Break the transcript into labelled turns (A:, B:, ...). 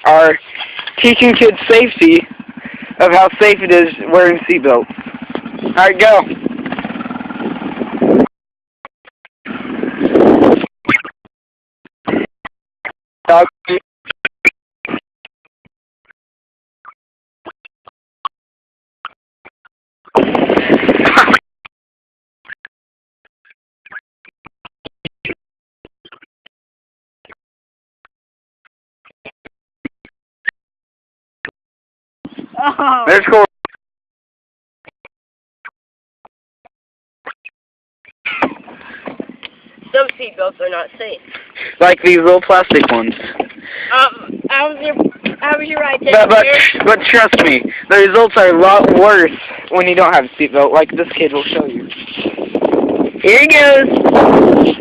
A: are teaching kids safety of how safe it is wearing seatbelts. Alright, go. Dog.
B: Oh.
A: There's cool.
B: Some seatbelts are not safe.
A: Like these little plastic ones.
B: How was your ride
A: But,
B: today?
A: but trust me, the results are a lot worse when you don't have a seatbelt, like this kid will show you. Here he goes.